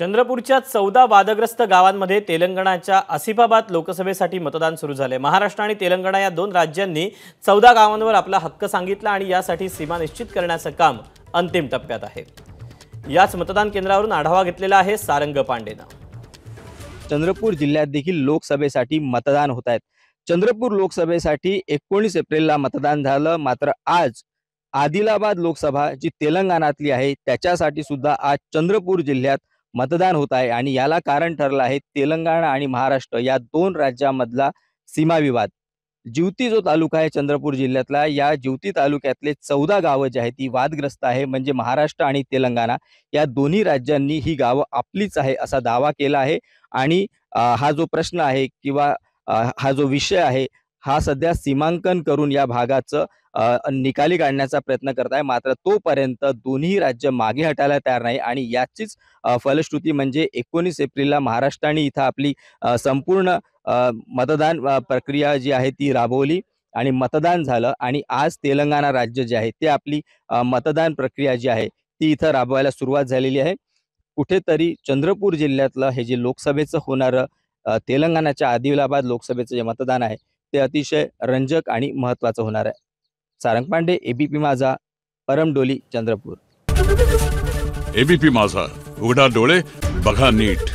चंद्रपूरच्या 14 वादग्रस्त गावांमध्ये तेलंगणाच्या आसिफाबाद लोकसभेसाठी मतदान सुरू झाले। महाराष्ट्र आणि तेलंगणा या दोन राज्यांनी 14 गावांवर आपला हक्क सांगितला आणि यासाठी सीमा निश्चित करण्याचे काम अंतिम टप्प्यात आहे। याच मतदान केंद्रावरून आढावा घेतलेला आहे सारंग पांडेने। चंद्रपूर जिल्ह्यात देखील लोकसभेसाठी मतदान होत आहेत। चंद्रपूर लोकसभेसाठी 19 एप्रिलला मतदान झालं, मात्र आज आदिलाबाद लोकसभा जी तेलंगणातली आहे त्याच्यासाठी सुद्धा आज चंद्रपूर जिल्ह्यात मतदान होत आहे आणि याला कारण ठरलं आहे तेलंगणा आणि महाराष्ट्र या दोन राज्यांमधला सीमा विवाद। जिवती जो तालुका आहे चंद्रपूर जिल्ह्यातला, या जिवती तालुक्यातले 14 गावं जी आहेत ती वादग्रस्त आहे। म्हणजे महाराष्ट्र आणि तेलंगणा या दोन्ही राज्यांनी ही गावं आपलीच आहे असा दावा केला आहे आणि हा जो प्रश्न आहे किंवा हा जो विषय आहे हा सध्या सीमांकन करून या भागाचं निकाली काढण्याचा प्रयत्न करत आहे। मात्र तोपर्यंत दोन्ही राज्य मागे हटायला तयार नाही आणि याचीच फलश्रुती म्हणजे 19 एप्रिलला महाराष्ट्राने इथं आपली संपूर्ण मतदान प्रक्रिया जी आहे ती राबवली आणि मतदान झालं आणि आज तेलंगणा राज्य जे आहे ते आपली मतदान प्रक्रिया जी आहे ती इथं राबवायला सुरुवात झालेली आहे। कुठेतरी चंद्रपूर जिल्ह्यातलं हे जे लोकसभेचं होणारं तेलंगणाच्या आदिलाबाद लोकसभेचं जे मतदान आहे ते अतिशय रंजक आणि महत्त्वाचं होणार आहे। सारंग पांडे, एबीपी माझा, परमडोली, चंद्रपूर। एबीपी माझा, उघडा डोळे बघा नीट।